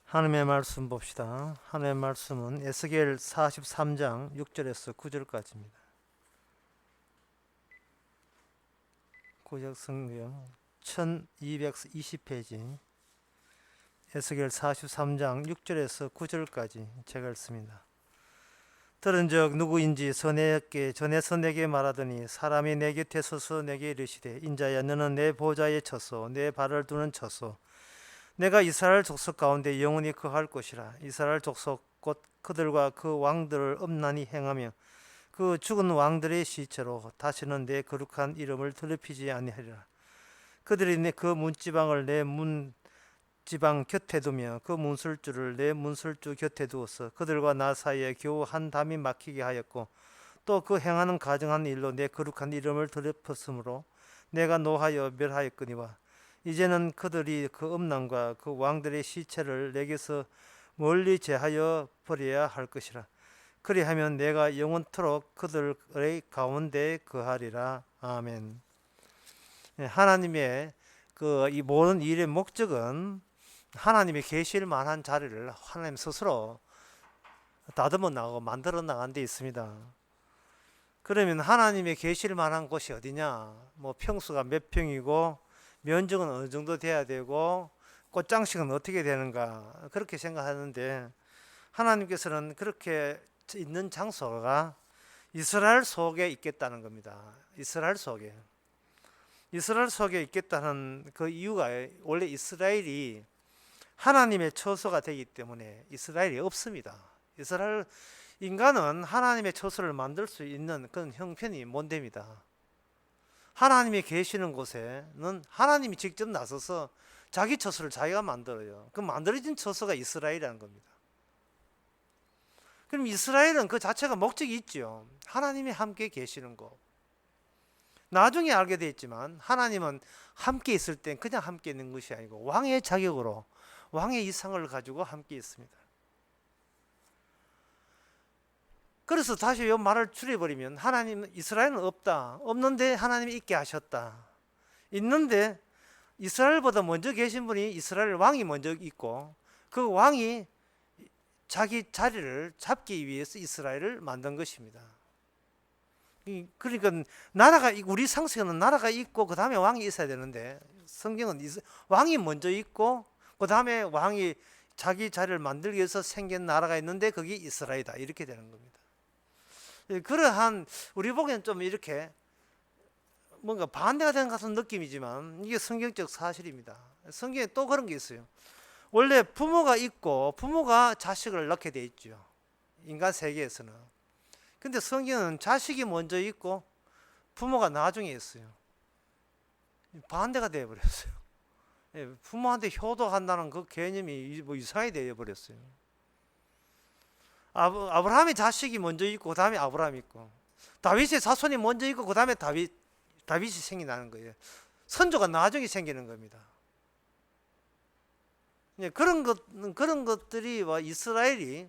하나님의 말씀 봅시다. 하나님의 말씀은 에스겔 43장 6절에서 9절까지입니다. 구약 성경 1220페이지 에스겔 43장 6절에서 9절까지 제가 읽습니다. 들은즉 누구인지 전에께 전에서 내게 말하더니 사람이 내 곁에 서서 내게 이르시되 인자야 너는 내 보좌에 쳤소 내 발을 두는 쳤소 내가 이스라엘 족속 가운데 영원히 거할 것이라. 이스라엘 족속 곧 그들과 그 왕들을 엄란히 행하며 그 죽은 왕들의 시체로 다시는 내 거룩한 이름을 더럽히지 아니하리라. 그들이 그 문지방을 내 문지방 곁에 두며 그 문설주를 내 문설주 곁에 두어서 그들과 나 사이에 겨우 한 담이 막히게 하였고 또 그 행하는 가증한 일로 내 거룩한 이름을 더럽혔으므로 내가 노하여 멸하였거니와 이제는 그들이 그 음란과 그 왕들의 시체를 내게서 멀리 제하여 버려야 할 것이라. 그리하면 내가 영원토록 그들의 가운데 거하리라. 아멘. 하나님의 이 모든 일의 목적은 하나님의 계실 만한 자리를 하나님 스스로 다듬어 나가고 만들어 나간 데 있습니다. 그러면 하나님의 계실 만한 곳이 어디냐? 뭐 평수가 몇 평이고 면적은 어느 정도 돼야 되고 꽃장식은 어떻게 되는가 그렇게 생각하는데 하나님께서는 그렇게 있는 장소가 이스라엘 속에 있겠다는 겁니다. 이스라엘 속에 있겠다는 그 이유가 원래 이스라엘이 하나님의 처소가 되기 때문에 이스라엘이 없습니다. 이스라엘 인간은 하나님의 처소를 만들 수 있는 그런 형편이 못 됩니다. 하나님이 계시는 곳에는 하나님이 직접 나서서 자기 처소를 자기가 만들어요. 그 만들어진 처소가 이스라엘이라는 겁니다. 그럼 이스라엘은 그 자체가 목적이 있죠. 하나님이 함께 계시는 곳. 나중에 알게 되었지만 하나님은 함께 있을 땐 그냥 함께 있는 것이 아니고 왕의 자격으로 왕의 이상을 가지고 함께 있습니다. 그래서 다시 이 말을 줄여버리면 하나님은 이스라엘은 없다. 없는데 하나님이 있게 하셨다. 있는데 이스라엘보다 먼저 계신 분이 이스라엘 왕이 먼저 있고 그 왕이 자기 자리를 잡기 위해서 이스라엘을 만든 것입니다. 그러니까 나라가 우리 상식은 나라가 있고 그 다음에 왕이 있어야 되는데 성경은 왕이 먼저 있고 그 다음에 왕이 자기 자리를 만들기 위해서 생긴 나라가 있는데 그게 이스라엘이다. 이렇게 되는 겁니다. 그러한 우리 보기엔 좀 이렇게 뭔가 반대가 되는 같은 느낌이지만 이게 성경적 사실입니다. 성경에 또 그런 게 있어요. 원래 부모가 있고 부모가 자식을 낳게 돼 있죠. 인간 세계에서는. 근데 성경은 자식이 먼저 있고 부모가 나중에 있어요. 반대가 되어 버렸어요. 부모한테 효도한다는 그 개념이 뭐 이상하게 되어 버렸어요. 아브라함의 자식이 먼저 있고 그 다음에 아브라함이 있고 다윗의 자손이 먼저 있고 그 다음에 다윗이 생겨나는 거예요. 선조가 나중에 생기는 겁니다. 그런 것들이 이스라엘이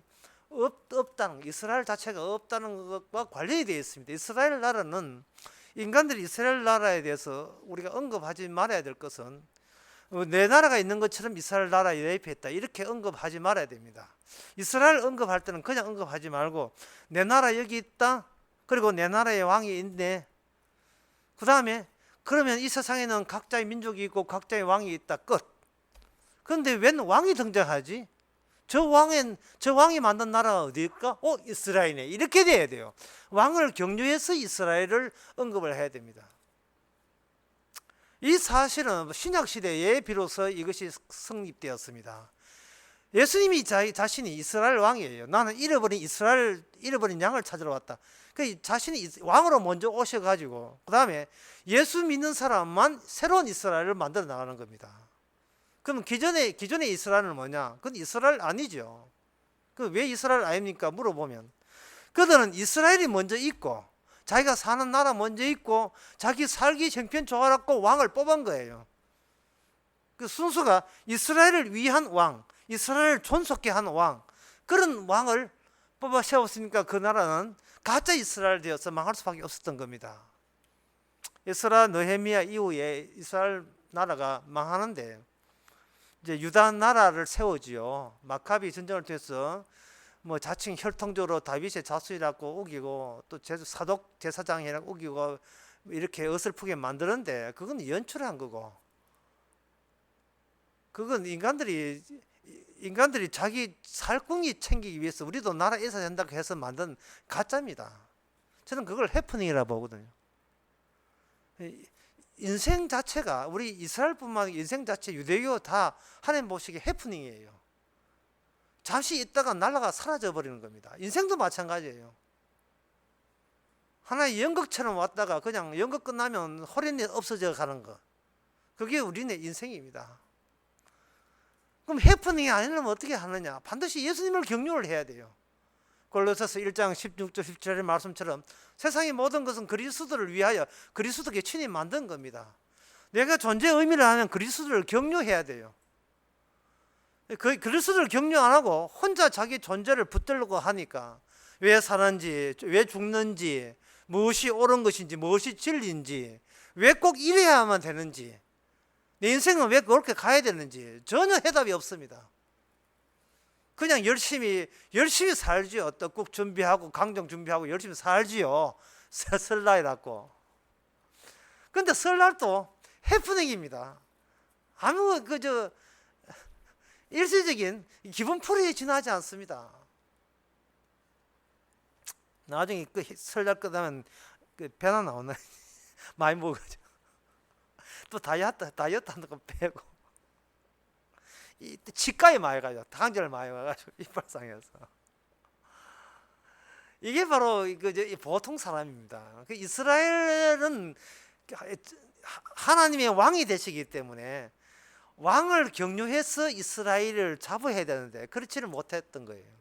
없다는 이스라엘 자체가 없다는 것과 관련이 되어 있습니다. 이스라엘 나라는 인간들이 이스라엘 나라에 대해서 우리가 언급하지 말아야 될 것은 내 나라가 있는 것처럼 이스라엘 나라에 대입했다 이렇게 언급하지 말아야 됩니다. 이스라엘 언급할 때는 그냥 언급하지 말고 내 나라 여기 있다. 그리고 내 나라에 왕이 있네. 그 다음에 그러면 이 세상에는 각자의 민족이 있고 각자의 왕이 있다. 끝. 그런데 웬 왕이 등장하지? 저 왕이 만든 나라가 어디일까? 이스라엘이네. 이렇게 돼야 돼요. 왕을 경유해서 이스라엘을 언급을 해야 됩니다. 이 사실은 신약 시대에 비로소 이것이 성립되었습니다. 예수님이 자신이 이스라엘 왕이에요. 나는 잃어버린 양을 찾으러 왔다. 그 자신이 왕으로 먼저 오셔가지고 그 다음에 예수 믿는 사람만 새로운 이스라엘을 만들어 나가는 겁니다. 그럼 기존의 이스라엘은 뭐냐? 그건 이스라엘 아니죠. 그 왜 이스라엘 아닙니까? 물어보면 그들은 이스라엘이 먼저 있고 자기가 사는 나라 먼저 있고 자기 살기 형편 좋아갖고 왕을 뽑은 거예요. 그 순서가 이스라엘을 위한 왕, 이스라엘을 존속케 한 왕, 그런 왕을 뽑아 세웠으니까 그 나라는 가짜 이스라엘 되어서 망할 수밖에 없었던 겁니다. 에스라 느헤미야 이후에 이스라엘 나라가 망하는데 이제 유다 나라를 세우지요. 마카비 전쟁을 통해서 뭐 자칭 혈통적으로 다윗의 자손이라고 우기고 또 사독 제사장이라고 우기고 이렇게 어설프게 만드는데 그건 연출한 거고, 그건 인간들이 자기 살궁이 챙기기 위해서 우리도 나라 있어야 된다고 해서 만든 가짜입니다. 저는 그걸 해프닝이라고 보거든요. 인생 자체가, 우리 이스라엘뿐만 아니라 인생 자체 유대교 다 하나님 보시기에 해프닝이에요. 잠시 있다가 날아가 사라져 버리는 겁니다. 인생도 마찬가지예요. 하나의 연극처럼 왔다가 그냥 연극 끝나면 호련히 없어져 가는 거, 그게 우리네 인생입니다. 그럼 해프닝이 아니려면 어떻게 하느냐? 반드시 예수님을 경륜을 해야 돼요. 골로새서 1장 16절 17절의 말씀처럼 세상의 모든 것은 그리스도를 위하여 그리스도께 친히 만든 겁니다. 내가 존재의 의미를 하면 그리스도를 경륜해야 돼요. 그리스도를 경륜 안 하고 혼자 자기 존재를 붙들려고 하니까 왜 사는지, 왜 죽는지, 무엇이 옳은 것인지, 무엇이 진리인지, 왜 꼭 이래야만 되는지, 내 인생은 왜 그렇게 가야 되는지 전혀 해답이 없습니다. 그냥 열심히 살지요. 떡국 준비하고 강정 준비하고 열심히 살지요. 설날이라고. 근데 설날도 해프닝입니다. 아무 일시적인 기분풀이에 지나지 않습니다. 나중에 그 설날 끝나면 그 배나 나오나 많이 먹어가지고 또 다이어트 하는 거 빼고 치과에 많이 가죠. 당절 많이 와가지고 이빨상해서. 이게 바로 보통 사람입니다. 이스라엘은 하나님의 왕이 되시기 때문에 왕을 경유해서 이스라엘을 잡아야 되는데 그렇지를 못했던 거예요.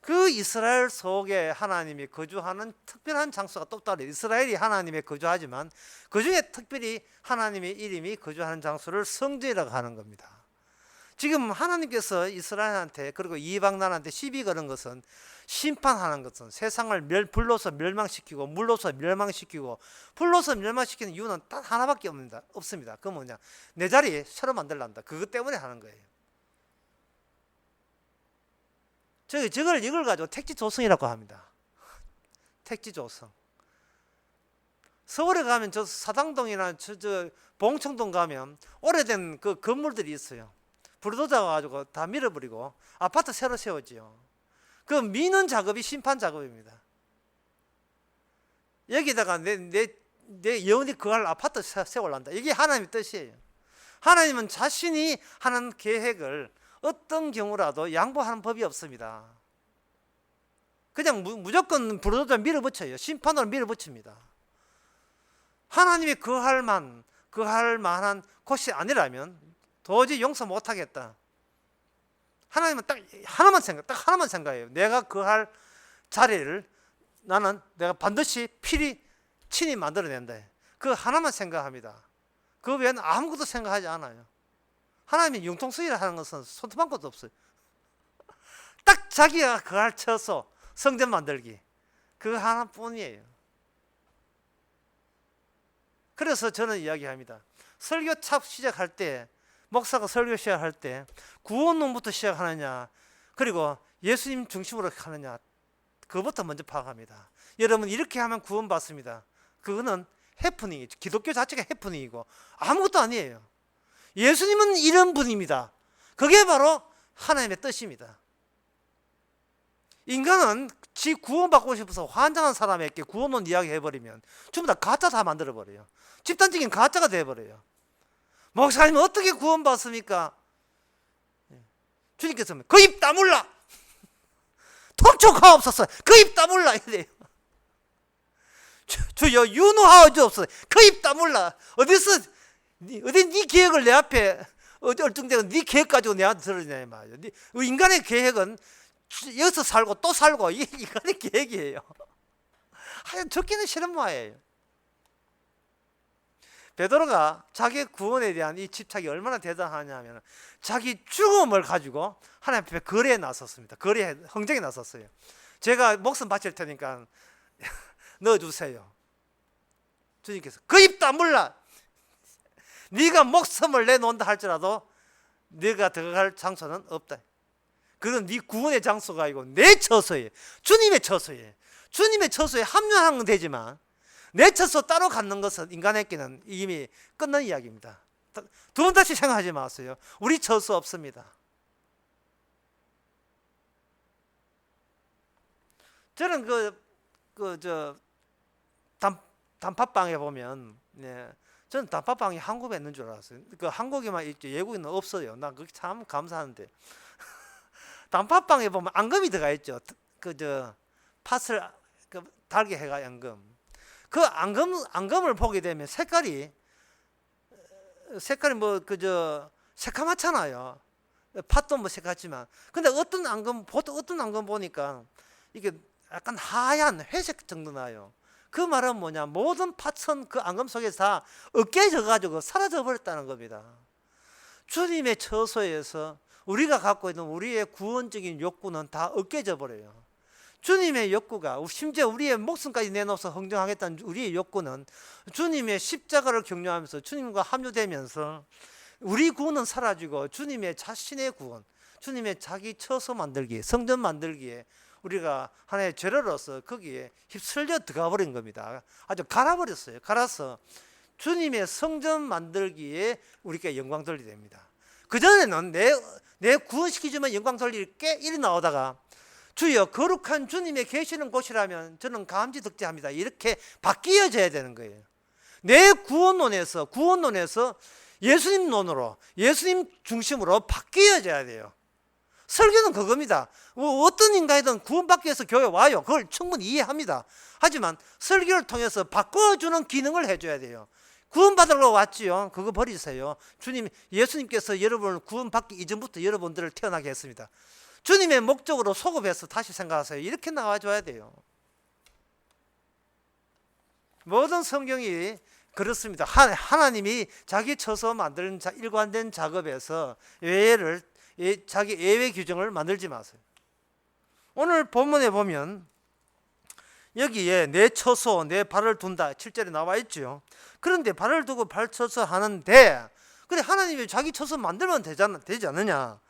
그 이스라엘 속에 하나님이 거주하는 특별한 장소가 또 따로, 이스라엘이 하나님의 거주하지만 그 중에 특별히 하나님의 이름이 거주하는 장소를 성전이라고 하는 겁니다. 지금 하나님께서 이스라엘한테 그리고 이방나라한테 시비 거는 것은, 심판하는 것은 세상을 불로서 멸망시키고 물로서 멸망시키고 불로서 멸망시키는 이유는 딱 하나밖에 없습니다. 그 뭐냐? 내 자리 새로 만들란다. 그것 때문에 하는 거예요. 이걸 가지고 택지조성이라고 합니다. 택지조성. 서울에 가면 저 사당동이나 저 봉청동 가면 오래된 그 건물들이 있어요. 불도저 가지고 다 밀어버리고 아파트 새로 세웠지요. 그 미는 작업이 심판 작업입니다. 여기다가 내 영원히 거할 아파트 세워란다. 이게 하나님의 뜻이에요. 하나님은 자신이 하는 계획을 어떤 경우라도 양보하는 법이 없습니다. 그냥 무조건 불도저 밀어붙여요. 심판으로 밀어붙입니다. 하나님이 거할 만한 곳이 아니라면 도저히 용서 못하겠다. 하나님은 딱 하나만 생각해요. 내가 거할 자리를 내가 반드시 친히 만들어낸다. 그 하나만 생각합니다. 그 외에는 아무것도 생각하지 않아요. 하나님이 융통성이라 하는 것은 손톱한 것도 없어요. 딱 자기가 거할 처소, 성전 만들기, 그거 하나뿐이에요. 그래서 저는 이야기합니다. 설교 차 시작할 때, 목사가 설교 시작할 때 구원론부터 시작하느냐, 그리고 예수님 중심으로 하느냐, 그것부터 먼저 파악합니다. 여러분, 이렇게 하면 구원받습니다. 그거는 해프닝이죠. 기독교 자체가 해프닝이고 아무것도 아니에요. 예수님은 이런 분입니다. 그게 바로 하나님의 뜻입니다. 인간은 지 구원받고 싶어서 환장한 사람에게 구원론 이야기 해버리면 전부 다 가짜 다 만들어버려요. 집단적인 가짜가 돼버려요. 목사님 어떻게 구원받습니까? 주님께서 그 입 다물라, 통촉하옵소서, 그 입 다물라 이래요. 주여 윤호하여 주옵소서, 그 입 다물라. 어디 네 계획을 내 앞에 얼뚱대고 네 계획 가지고 내한테 들으냐 말이야. 인간의 계획은 여기서 살고 또 살고, 이게 인간의 계획이에요. 하여튼 죽기는 싫은 모양이에요. 베드로가 자기 구원에 대한 이 집착이 얼마나 대단하냐면 자기 죽음을 가지고 하나님 앞에 거래에 나섰습니다. 흥정에 나섰어요. 제가 목숨 바칠 테니까 넣어주세요. 주님께서 그 입 다물라. 네가 목숨을 내놓는다 할지라도 네가 들어갈 장소는 없다. 그건 네 구원의 장소가 아니고 내 처소에, 주님의 처소에, 주님의 처소에 합류하는 건 되지만 내 처소 따로 갖는 것은 인간에게는 이미 끝난 이야기입니다. 두 번 다시 생각하지 마세요. 우리 처소 없습니다. 저는 단팥빵에 보면, 저는 단팥빵이 한국에 있는 줄 알았어요. 한국에만 있죠. 외국에는 없어요. 난 그게 참 감사한데. 단팥빵에 보면 앙금이 들어가 있죠. 팥을 달게 해가 앙금. 그 앙금을 보게 되면 색깔이 새카맣잖아요. 팥도 뭐 새카맣지만. 근데 보통 어떤 앙금 보니까 이게 약간 하얀 회색 정도 나요. 그 말은 뭐냐? 모든 팥은 그 앙금 속에서 다 으깨져 가지고 사라져 버렸다는 겁니다. 주님의 처소에서 우리가 갖고 있는 우리의 구원적인 욕구는 다 으깨져 버려요. 주님의 욕구가, 심지어 우리의 목숨까지 내놓아서 헌정하겠다는 우리의 욕구는 주님의 십자가를 경륜하면서 주님과 합류되면서 우리 구원은 사라지고 주님의 자신의 구원, 주님의 자기 처소 만들기, 성전 만들기에 우리가 하나의 죄로서 거기에 휩쓸려 들어가 버린 겁니다. 아주 갈아버렸어요. 갈아서 주님의 성전 만들기에 우리가 영광 돌리게 됩니다. 그전에는 내 구원시키지만 영광 돌릴 게 이리 나오다가 주여 거룩한 주님의 계시는 곳이라면 저는 감지 득제합니다. 이렇게 바뀌어져야 되는 거예요. 내 구원론에서 예수님 논으로, 예수님 중심으로 바뀌어져야 돼요. 설교는 그겁니다. 어떤 인간이든 구원받기 위해서 교회 와요. 그걸 충분히 이해합니다. 하지만 설교를 통해서 바꿔주는 기능을 해줘야 돼요. 구원받으러 왔지요. 그거 버리세요. 예수님께서 여러분을 구원받기 이전부터 여러분들을 태어나게 했습니다. 주님의 목적으로 소급해서 다시 생각하세요. 이렇게 나와줘야 돼요. 모든 성경이 그렇습니다. 하나님이 자기 처소 만드는 일관된 작업에서 자기 예외 규정을 만들지 마세요. 오늘 본문에 보면 여기에 내 처소, 내 발을 둔다 7절에 나와 있죠. 그런데 발을 두고 발 처소 하는데, 그래 하나님이 자기 처소 만들면 되지 않느냐.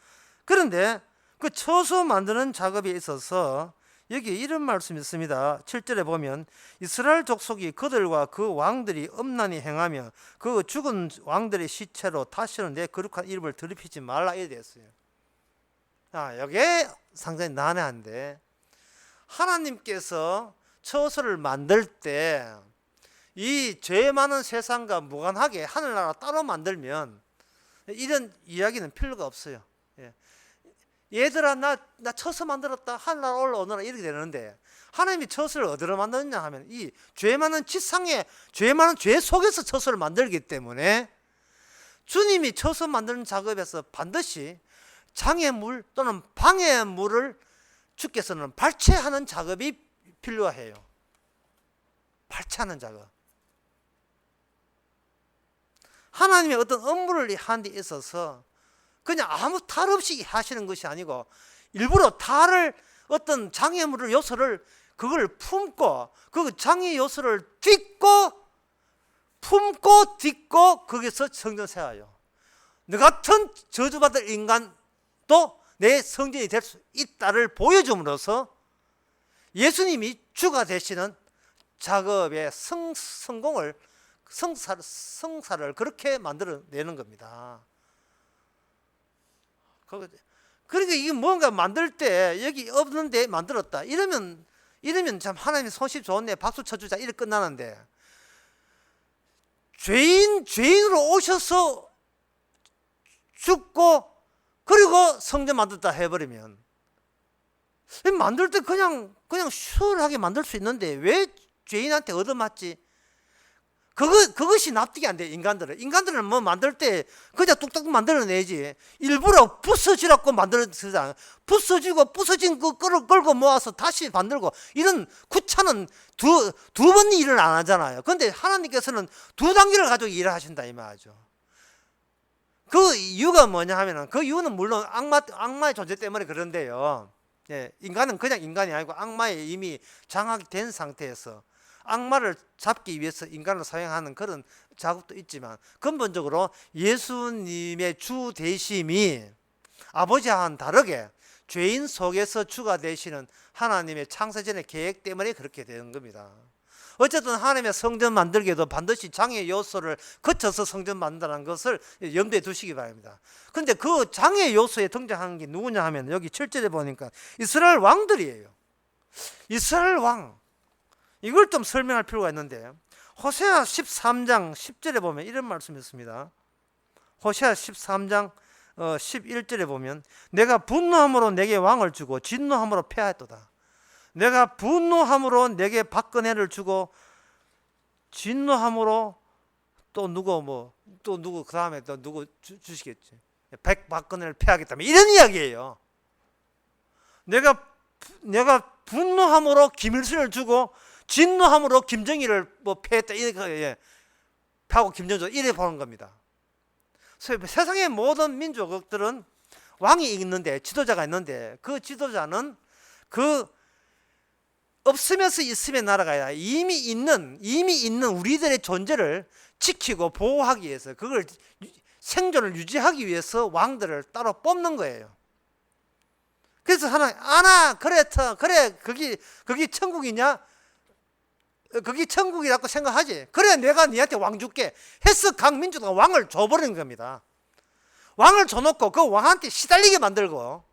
그런데 그 처소 만드는 작업에 있어서 여기 이런 말씀이 있습니다. 7절에 보면 이스라엘 족속이 그들과 그 왕들이 엄란히 행하며 그 죽은 왕들의 시체로 다시는 내 거룩한 이름을 더럽히지 말라 이래 됐어요. 이게 상당히 난해한데, 하나님께서 처소를 만들 때 이 죄 많은 세상과 무관하게 하늘나라 따로 만들면 이런 이야기는 필요가 없어요. 얘들아 나 처소 만들었다, 하늘나라 올라오너라 이렇게 되는데, 하나님이 처소를 어디로 만드느냐 하면 이 죄 많은 지상에 죄 많은 죄 속에서 처소를 만들기 때문에 주님이 처소 만드는 작업에서 반드시 장애물 또는 방해물을 주께서는 발체하는 작업이 필요해요. 발체하는 작업. 하나님의 어떤 업무를 하는 데 있어서 그냥 아무 탈 없이 하시는 것이 아니고 일부러 어떤 장애물을 요소를 그걸 품고 그 장애 요소를 품고 딛고 거기서 성전 세워요. 너 같은 저주받을 인간도 내 성전이 될 수 있다를 보여줌으로써 예수님이 주가 되시는 작업의 성사를 그렇게 만들어내는 겁니다. 그러니까 이게 뭔가 만들 때 여기 없는데 만들었다 이러면 참 하나님의 손실 좋네 박수 쳐주자 이렇게 끝나는데, 죄인으로 오셔서 죽고 그리고 성전 만들었다 해버리면 만들 때 그냥 수월하게 만들 수 있는데 왜 죄인한테 얻어맞지? 그것이 납득이 안 돼. 인간들은 뭐 만들 때 그냥 뚝딱 만들어내지 일부러 부서지라고 만들어내잖아. 부서진 거 끌고 모아서 다시 만들고 이런 구차는 두 번 일을 안 하잖아요. 그런데 하나님께서는 두 단계를 가지고 일을 하신다 이 말이죠. 그 이유가 뭐냐 하면은, 그 이유는 물론 악마의 존재 때문에 그런데요. 인간은 그냥 인간이 아니고 악마에 이미 장악된 상태에서 악마를 잡기 위해서 인간을 사용하는 그런 작업도 있지만 근본적으로 예수님의 주 되심이 아버지와는 다르게 죄인 속에서 주가 되시는 하나님의 창세전의 계획 때문에 그렇게 되는 겁니다. 어쨌든 하나님의 성전 만들기에도 반드시 장애 요소를 거쳐서 성전 만든다는 것을 염두에 두시기 바랍니다. 그런데 그 장애 요소에 등장하는 게 누구냐 하면 여기 7절에 보니까 이스라엘 왕들이에요. 이스라엘 왕. 이걸 좀 설명할 필요가 있는데 호세아 13장 10절에 보면 이런 말씀이 있습니다. 호세아 13장 11절에 보면 내가 분노함으로 내게 왕을 주고 진노함으로 패하였도다. 내가 분노함으로 내게 박근혜를 주고 진노함으로 또 누구 그 다음에 또 누구 주시겠지. 박근혜를 패하겠다면 이런 이야기예요. 내가 분노함으로 김일성을 주고 진노함으로 김정일을 패했다. 이렇게 패하고 김정일 이래 보는 겁니다. 세상의 모든 민족들은 왕이 있는데 지도자가 있는데 그 지도자는 그 없으면서 있음의 나라가 아니라 이미 있는 우리들의 존재를 지키고 보호하기 위해서 그걸 생존을 유지하기 위해서 왕들을 따로 뽑는 거예요. 그래서 하나님 그래 거기 천국이냐? 거기 천국이라고 생각하지. 그래 내가 니한테 왕 줄게 해서 각 민족가 왕을 줘버리는 겁니다. 왕을 줘놓고 그 왕한테 시달리게 만들고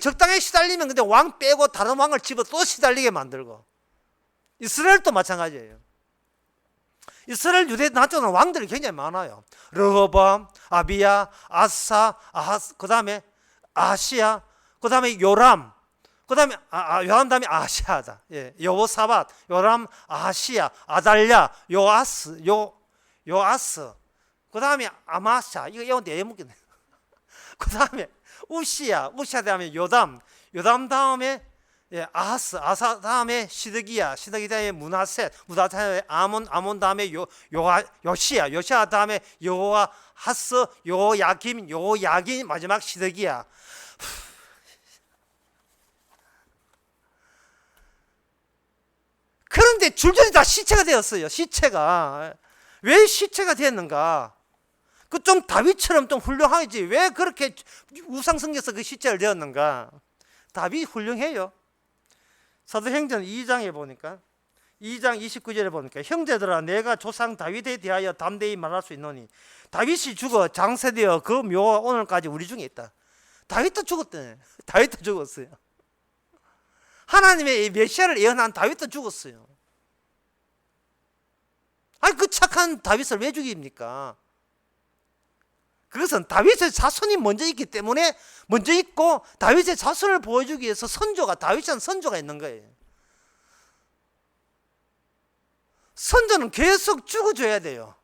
적당히 시달리면 근데 왕 빼고 다른 왕을 집어 또 시달리게 만들고 이스라엘도 마찬가지예요. 이스라엘 유대 나쪽은 왕들이 굉장히 많아요. 르호보암, 아비야, 아사, 아하스, 그 다음에 아시야, 그 다음에 요람, 그 다음에 요람 다음에 아시아다. 예, 여호사밧, 요람, 아시야, 아달랴, 요아스, 그 다음에 아마샤. 이거 내 묻겠네. 그 다음에 우시야 다음에 요담 다음에 아하스, 아사 다음에 시드기야 다음에 문하셋 다음에 아몬 다음에 요시야 다음에 여호아하스, 여호야김 마지막 시드기야. 그런데 줄줄이 다 시체가 되었어요. 시체가 왜 시체가 되었는가? 그 좀 다윗처럼 좀 훌륭하지 왜 그렇게 우상성에서 그 시체를 되었는가? 다윗 훌륭해요. 사도행전 2장에 보니까 2장 29절에 보니까 형제들아 내가 조상 다윗에 대하여 담대히 말할 수 있노니 다윗이 죽어 장세되어 그 묘가 오늘까지 우리 중에 있다. 다윗도 죽었대. 다윗도 죽었어요. 하나님의 메시아를 예언한 다윗도 죽었어요. 아니 그 착한 다윗을 왜 죽입니까? 그것은 다윗의 자손이 먼저 있기 때문에 먼저 있고 다윗의 자손을 보여주기 위해서 다윗이라는 선조가 있는 거예요. 선조는 계속 죽어줘야 돼요.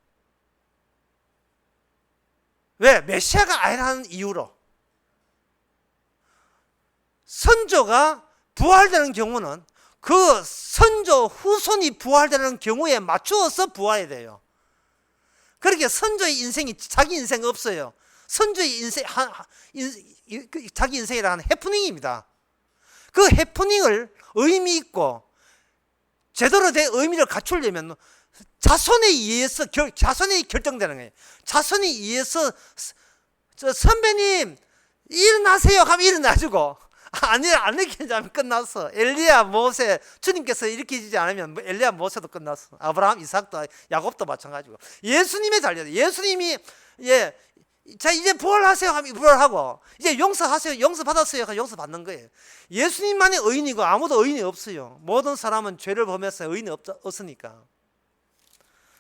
왜? 메시아가 아니라는 이유로. 선조가 부활되는 경우는 그 선조 후손이 부활되는 경우에 맞추어서 부활해야 돼요. 그렇게 선조의 인생이 자기 인생 없어요. 선조의 인생 자기 인생이라는 해프닝입니다. 그 해프닝을 의미 있고 제대로 된 의미를 갖추려면 자손이 결정되는 거예요. 자손이 의해서 선배님 일어나세요 하면 일어나주고 안 일으키지 않으면 끝났어. 엘리야 모세 주님께서 일으키지 않으면 엘리야 모세도 끝났어. 아브라함 이삭도 야곱도 마찬가지고 예수님에 달려요. 예수님이 자 이제 부활하세요 하면 부활하고 이제 용서하세요 용서 받았어요 하면 용서 받는 거예요. 예수님만이 의인이고 아무도 의인이 없어요. 모든 사람은 죄를 범해서 의인이 없으니까.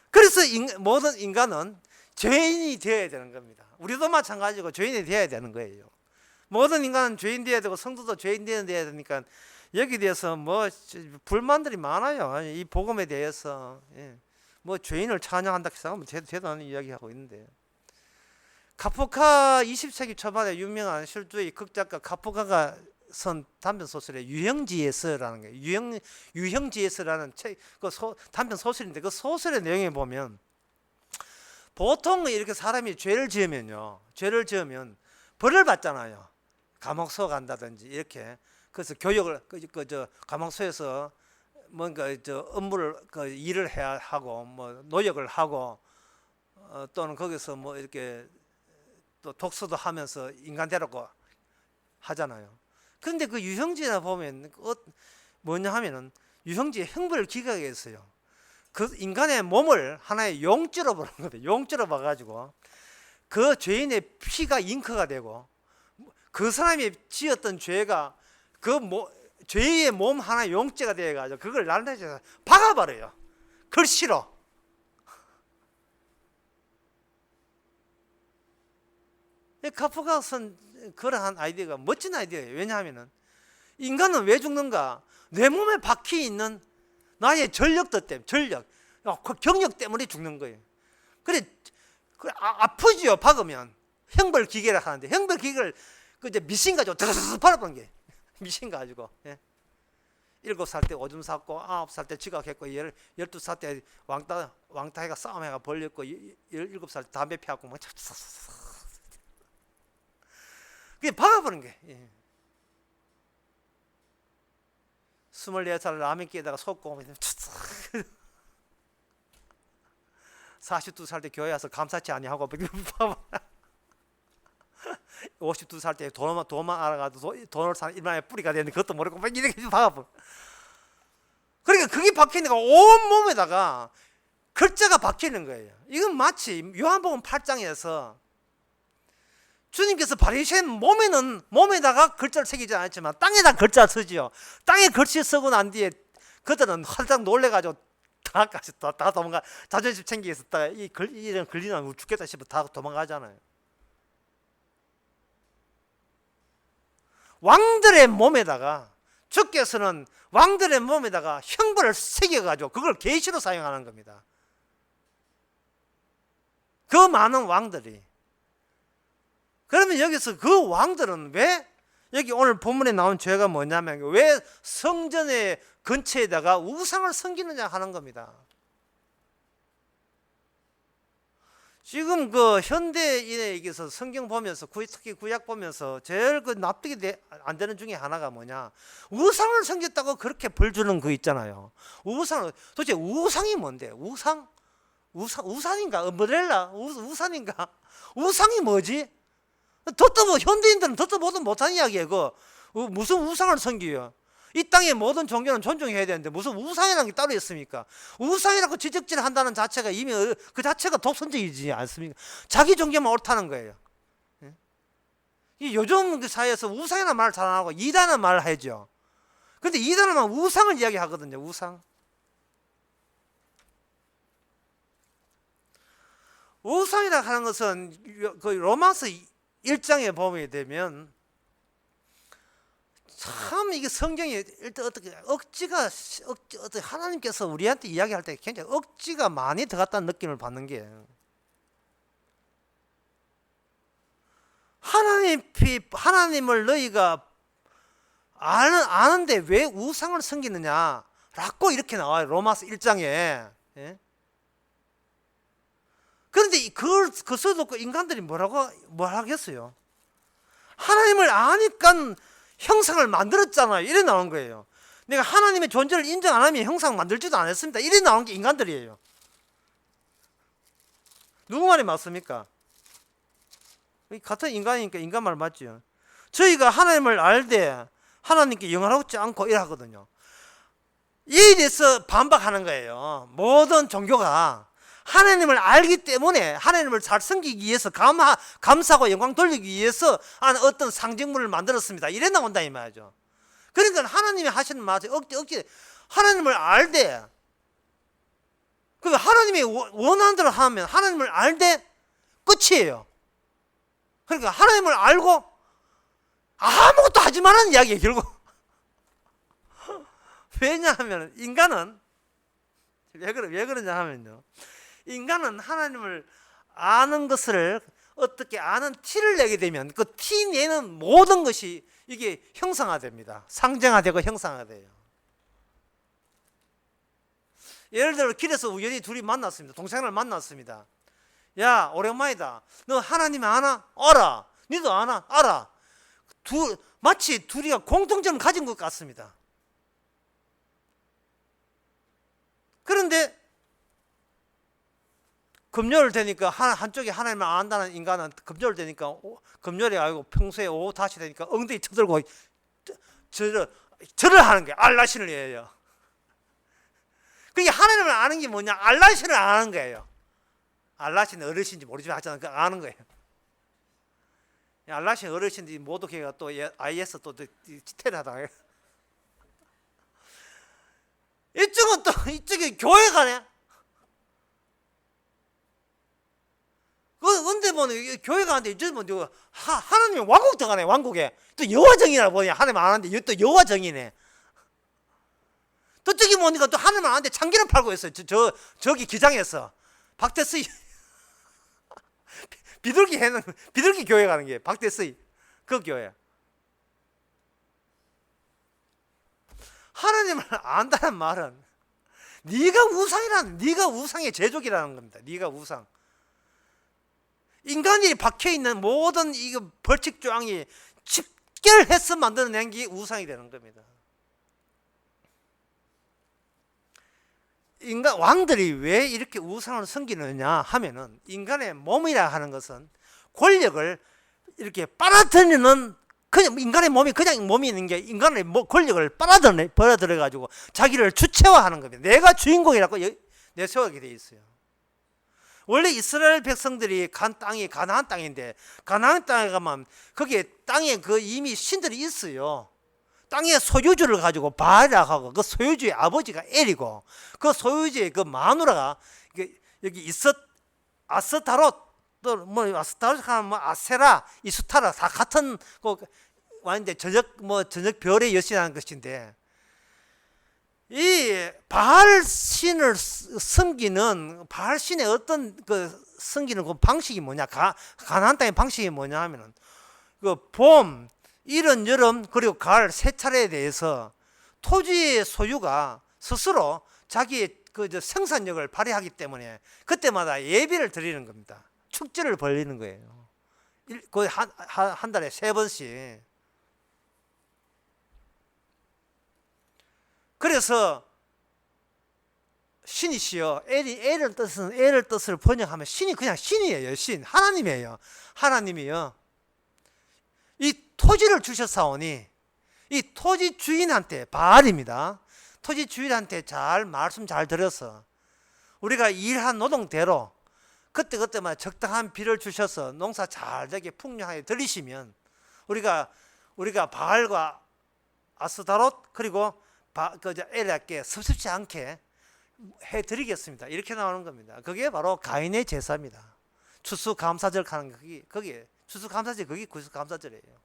그래서 모든 인간은 죄인이 되어야 되는 겁니다. 우리도 마찬가지고 죄인이 되어야 되는 거예요. 모든 인간은 죄인 되어야 되고 성도도 죄인 되어야 되니까 여기 대해서 불만들이 많아요. 이 복음에 대해서 죄인을 찬양한다 생각하면 대단한 이야기하고 있는데 카프카 20세기 초반에 유명한 실주의 극작가 카프카가 쓴 단편 소설에 유형지에서라는 게 유형지에서라는 단편 소설인데 그 소설의 내용에 보면 보통 이렇게 사람이 죄를 지으면 벌을 받잖아요. 감옥소 간다든지 이렇게. 그래서 교육을 감옥소에서 뭔가 저 업무를 그 일을 해야 하고 뭐 노력을 하고 또는 거기서 뭐 이렇게 또 독서도 하면서 인간대라고 하잖아요. 그런데 그 유형지나 보면 뭐냐 하면은 유형지의 형벌 기각이 있어요. 그 인간의 몸을 하나의 용죄로 보는 거예요. 용죄로 봐가지고 그 죄인의 피가 잉크가 되고 그 사람이 지었던 죄가 죄의 몸 하나 용죄가 되어가지고 그걸 날라서 박아버려요. 글씨로. 카프가 쓴 그러한 아이디어가 멋진 아이디어예요. 왜냐하면 인간은 왜 죽는가? 내 몸에 박혀 있는 나의 전력도 때문에, 경력 때문에 죽는 거예요. 그래, 아프지요, 박으면. 형벌 기계를 하는데, 형벌 기계를 이제 미신 가지고 드르르 팔아보는 게. 미신 가지고. 예. 7살 때 오줌 쌌고, 9살 때 지각했고, 12살 때 왕따해가 싸움해가 벌렸고, 17살 때 담배 피웠고, 뭐, 그게 박아보는 게. 예. 24살 라면 끼에다가 속고 오면 42살 때 교회 와서 감사치 아니하고 52살 때 돈만 알아가도 돈을 사는 일만의 뿌리가 되는데 그것도 모르고 막 이렇게 박아버. 그러니까 그게 박혀있는 거 온 몸에다가 글자가 박혀있는 거예요. 이건 마치 요한복음 8장에서 주님께서 바리새인 몸에다가 글자를 새기지 않았지만 땅에다 글자를 쓰지요. 땅에 글씨 쓰고 난 뒤에 그들은 활짝 놀래가지고 다 도망가. 자존심 챙기기 있었다가 이런 걸리면 죽겠다 싶어 다 도망가잖아요. 왕들의 몸에다가 주께서는 왕들의 몸에다가 형벌을 새겨가지고 그걸 계시로 사용하는 겁니다. 그 많은 왕들이. 그러면 여기서 그 왕들은 왜 여기 오늘 본문에 나온 죄가 뭐냐면 왜 성전의 근처에다가 우상을 섬기느냐 하는 겁니다. 지금 그 현대인에게서 성경 보면서 특히 구약 보면서 제일 그 납득이 안 되는 중에 하나가 뭐냐, 우상을 섬겼다고 그렇게 벌 주는 거 있잖아요. 도대체 우상이 뭔데? 우산인가? 엄브렐라? 우산인가? 우상이 뭐지? 현대인들은 듣도 보도 못한 이야기예요. 무슨 우상을 섬겨요? 이 땅의 모든 종교는 존중해야 되는데 무슨 우상이라는 게 따로 있습니까? 우상이라고 지적질 한다는 자체가 이미 그 자체가 독선적이지 않습니까? 자기 종교만 옳다는 거예요. 요즘 그 사회에서 우상이라는 말을 잘 안 하고 이단은 말을 하죠. 근데 이단은 우상을 이야기하거든요. 우상. 우상이라고 하는 것은 그 로마서 1장에 보게 되면 참 이게 성경이 일단 어떻게 하나님께서 우리한테 이야기할 때 굉장히 억지가 많이 들어갔다는 느낌을 받는 게, 하나님을 너희가 아는데 왜 우상을 섬기느냐라고 이렇게 나와요. 로마서 1장에. 예? 그런데 그걸 써놓고 인간들이 뭘 하겠어요? 하나님을 아니까 형상을 만들었잖아요. 이래 나온 거예요. 내가 하나님의 존재를 인정 안 하면 형상 만들지도 않았습니다. 이래 나온 게 인간들이에요. 누구 말이 맞습니까? 같은 인간이니까 인간 말 맞죠. 저희가 하나님을 알되 하나님께 영원하지 않고 이러거든요. 이에 대해서 반박하는 거예요. 모든 종교가 하나님을 알기 때문에 하나님을 잘 섬기기 위해서 감사하고 영광 돌리기 위해서 어떤 상징물을 만들었습니다. 이래 나온다 이 말이죠. 그러니까 하나님이 하시는 말이 억지 하나님을 알되, 그 하나님이 원하는 대로 하면 하나님을 알되 끝이에요. 그러니까 하나님을 알고 아무것도 하지 말라는 이야기예요, 결국. 왜냐하면 인간은 왜 그러냐 하면요, 인간은 하나님을 아는 것을 어떻게 아는 티를 내게 되면 그 티 내는 모든 것이 이게 형상화됩니다. 상정화되고 형상화돼요. 예를 들어 길에서 우연히 둘이 만났습니다. 동생을 만났습니다. 야, 오랜만이다. 너 하나님 아나? 알아. 니도 아나? 알아. 마치 둘이가 공통점을 가진 것 같습니다. 그런데 금요일 되니까 한쪽에 하나님을 안 한다는 인간은 금요일 되니까 금요일이 아니고 평소에 오후 다시 되니까 엉덩이 쳐들고 절을 하는 거예요. 알라신을 위해요. 그게 하나님을 아는 게 뭐냐? 알라신을 아는 거예요. 알라신 어르신인지 모르지만 하여튼 아는 거예요. 알라신 어르신들이 모두 걔가 또 IS 또 테러하다가 이쪽은 또 이쪽에 교회 가네. 근데 뭐 교회 가는데 이쪽은 뭐 하나님 왕국 들어가네. 왕국에 또 여호와정이라 보니 하나님 안 하는데 또 여호와정이네. 또 저기 보니까 또 하나님 안 하는데 참기름 팔고 있어요. 저기 기장에서 박대수이 비둘기 교회 가는 게 박대수이 그 교회. 하나님을 안다는 말은 네가 우상의 제족이라는 겁니다. 네가 우상. 인간이 박혀 있는 모든 이거 벌칙 조항이 집결해서 만들어낸 게 우상이 되는 겁니다. 인간 왕들이 왜 이렇게 우상을 섬기느냐 하면은 인간의 몸이라 하는 것은 권력을 이렇게 빨아들이는 그냥 인간의 몸이 그냥 몸이 있는 게 인간의 권력을 빨아들여 가지고 자기를 주체화하는 겁니다. 내가 주인공이라고 내세우게 돼 있어요. 원래 이스라엘 백성들이 간 땅이 가나안 땅인데 가나안 땅에 가면 거기에 땅에 그 이미 신들이 있어요. 땅의 소유주를 가지고 바알이라고 하고 그 소유주의 아버지가 엘이고 그 소유주의 그 마누라가 여기 아스타롯 또 뭐 아스타롯 하면 뭐 아세라 이스타라 다 같은 그 완전 저녁 별의 여신이라는 것인데 이 바알 신을 섬기는 바알 신의 어떤 그 섬기는 그 방식이 뭐냐 가나안 땅의 방식이 뭐냐 하면은 그 봄 이른 여름 그리고 가을 세 차례에 대해서 토지의 소유가 스스로 자기의 그 생산력을 발휘하기 때문에 그때마다 예배를 드리는 겁니다. 축제를 벌리는 거예요. 거의 한 달에 3번씩. 그래서 신이시여 엘을 뜻을 번역하면 신이 그냥 신이에요. 신 하나님이에요. 하나님이요. 이 토지를 주셨사오니 이 토지 주인한테 바알입니다. 토지 주인한테 말씀 잘 들어서 우리가 일한 노동대로 그때마다 적당한 비를 주셔서 농사 잘 되게 풍요하게 들리시면 우리가 바알과 아스다롯 그리고 엘에게 섭섭지 않게 해드리겠습니다. 이렇게 나오는 겁니다. 그게 바로 가인의 제사입니다. 추수감사절 하는 거기에 추수감사절 그게 구수감사절이에요.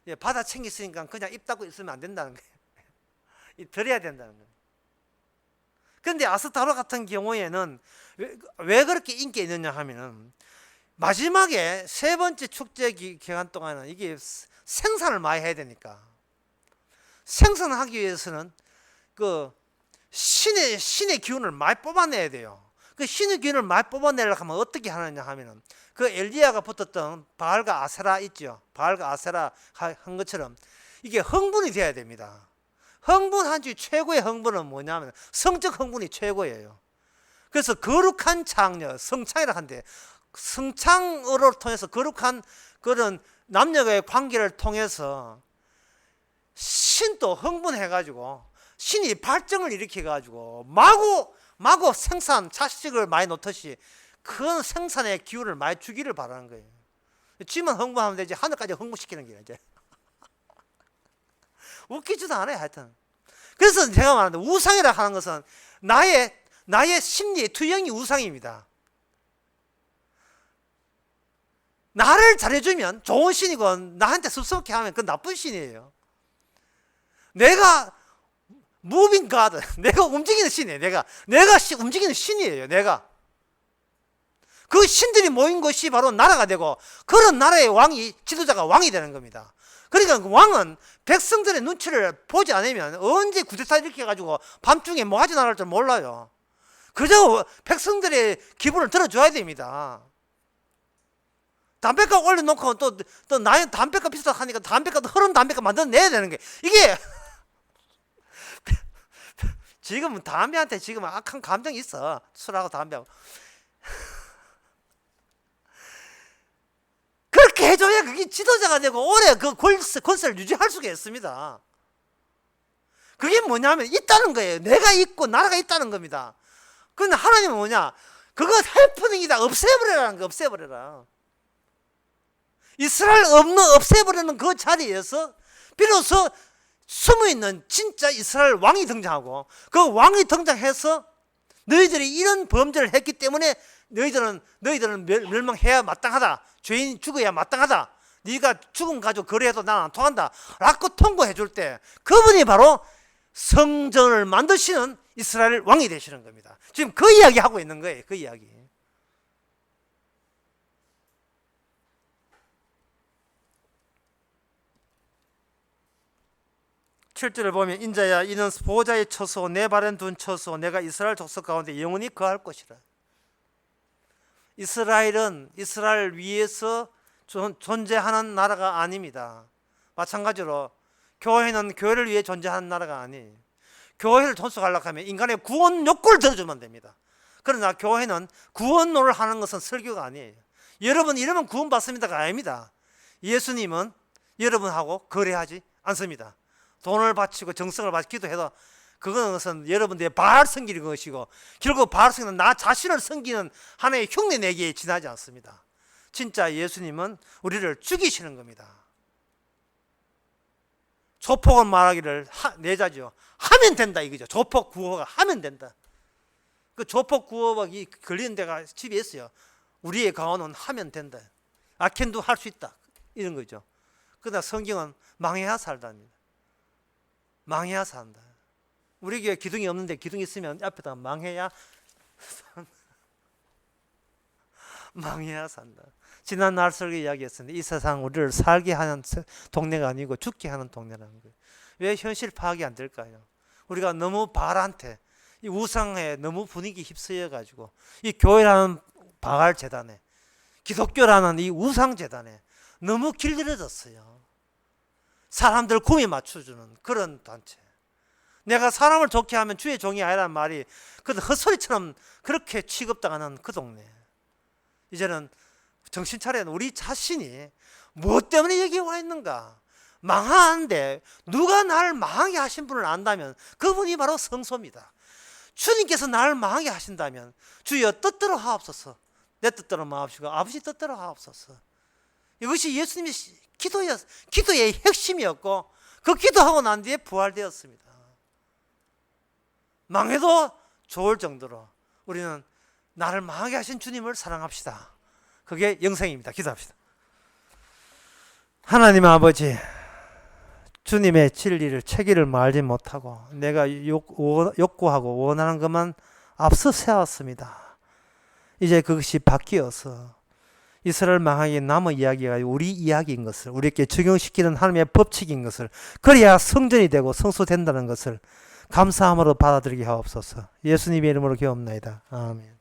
예, 받아 챙겼으니까 그냥 입 닫고 있으면 안 된다는 거예요. 드려야 된다는 거예요. 그런데 아스타롯 같은 경우에는 왜 그렇게 인기 있느냐 하면은 마지막에 3번째 축제 기간 동안은 이게 생산을 많이 해야 되니까 생산을 하기 위해서는 그 신의 기운을 많이 뽑아내야 돼요. 그 신의 기운을 많이 뽑아내려고 하면 어떻게 하느냐 하면은 그 엘리야가 붙었던 바알과 아세라 있죠. 바알과 아세라 한 것처럼 이게 흥분이 돼야 됩니다. 흥분한 주 최고의 흥분은 뭐냐면 성적 흥분이 최고예요. 그래서 거룩한 창녀, 성창이라 한데 성창으로 통해서 거룩한 그런 남녀의 관계를 통해서 신도 흥분해가지고 신이 발정을 일으켜가지고 마구 생산 자식을 많이 놓듯이 큰 생산의 기운을 많이 주기를 바라는 거예요. 지만 흥분하면 되지 하늘까지 흥분시키는 게 이제 웃기지도 않아요. 하여튼 그래서 제가 말하는데 우상이라 하는 것은 나의 심리의 투영이 우상입니다. 나를 잘해주면 좋은 신이고 나한테 섭섭게 하면 그건 나쁜 신이에요. 내가 무빙 가드, 내가 움직이는 신이에요. 내가 움직이는 신이에요. 내가 그 신들이 모인 것이 바로 나라가 되고 그런 나라의 왕이 지도자가 왕이 되는 겁니다. 그러니까 그 왕은 백성들의 눈치를 보지 않으면 언제 구데타 일으켜가지고 밤중에 뭐 하지 나갈 줄 몰라요. 그저 백성들의 기분을 들어줘야 됩니다. 담배값 올려놓고 또 나의 담배값 비싸하니까 흐름 담배값 만들어내야 되는 게 이게 지금 담배한테 지금 악한 감정이 있어. 술하고 담배하고. 그렇게 해줘야 그게 지도자가 되고 오래 그 권세를 유지할 수가 있습니다. 그게 뭐냐면 있다는 거예요. 내가 있고 나라가 있다는 겁니다. 근데 하나님은 뭐냐? 그거 해프닝이다. 없애버리라는 거. 없애버려라. 이스라엘 없애버리는 그 자리에서 비로소 숨어있는 진짜 이스라엘 왕이 등장하고, 그 왕이 등장해서 너희들이 이런 범죄를 했기 때문에 너희들은 멸망해야 마땅하다. 죄인이 죽어야 마땅하다. 네가 죽음 가지고 거래해도 난 안 통한다 라고 통보해 줄 때, 그분이 바로 성전을 만드시는 이스라엘 왕이 되시는 겁니다. 지금 그 이야기 하고 있는 거예요. 그 이야기. 7절을 보면 인자야 이는 보호자의 처소 내 발엔 둔 처소 내가 이스라엘 족속 가운데 영원히 거할 것이라. 이스라엘은 이스라엘 위에서 존재하는 나라가 아닙니다. 마찬가지로 교회는 교회를 위해 존재하는 나라가 아니에요. 교회를 존속하려고 하면 인간의 구원 욕구를 들어주면 됩니다. 그러나 교회는 구원을 하는 것은 설교가 아니에요. 여러분 이러면 구원 받습니다가 아닙니다. 예수님은 여러분하고 거래하지 않습니다. 돈을 바치고 정성을 바치고 기도해도 그것은 여러분들의 바알 섬기는 것이고, 결국 바알 섬기는 나 자신을 섬기는 하나의 흉내 내기에 지나지 않습니다. 진짜 예수님은 우리를 죽이시는 겁니다. 조폭은 말하기를 내자죠. 하면 된다 이거죠. 조폭 구호가 하면 된다. 그 조폭 구호가 걸리는 데가 집에 있어요. 우리의 가오는 하면 된다. 아켄도 할 수 있다. 이런 거죠. 그러나 성경은 망해야 살답니다. 망해야 산다. 우리 교회 기둥이 없는데 기둥이 있으면 앞에다 망해야 망해야 산다. 지난 날 설교 이야기했었는데 이 세상 우리를 살게 하는 동네가 아니고 죽게 하는 동네라는 거예요. 왜 현실 파악이 안 될까요? 우리가 너무 바알한테 이 우상에 너무 분위기 휩쓰여 가지고 이 교회라는 바알 재단에, 기독교라는 이 우상 재단에 너무 길들여졌어요. 사람들 구미 맞춰주는 그런 단체. 내가 사람을 좋게 하면 주의 종이 아니라는 말이 그 헛소리처럼 그렇게 취급당하는 그 동네. 이제는 정신 차려야 우리 자신이 무엇 때문에 여기 와 있는가. 망하는데 누가 나를 망하게 하신 분을 안다면 그분이 바로 성소입니다. 주님께서 나를 망하게 하신다면 주여 뜻대로 하옵소서. 내 뜻대로 마옵시고 아버지 뜻대로 하옵소서. 이것이 예수님의 기도의 핵심이었고, 그 기도하고 난 뒤에 부활되었습니다. 망해도 좋을 정도로 우리는 나를 망하게 하신 주님을 사랑합시다. 그게 영생입니다. 기도합시다. 하나님 아버지, 주님의 진리를 체계를 말지 못하고 내가 욕구하고 원하는 것만 앞서 세웠습니다. 이제 그것이 바뀌어서 이스라엘 망하기 남의 이야기가 우리 이야기인 것을, 우리에게 적용시키는 하나님의 법칙인 것을, 그래야 성전이 되고 성소된다는 것을 감사함으로 받아들이게 하옵소서. 예수님의 이름으로 기도합나이다. 아멘.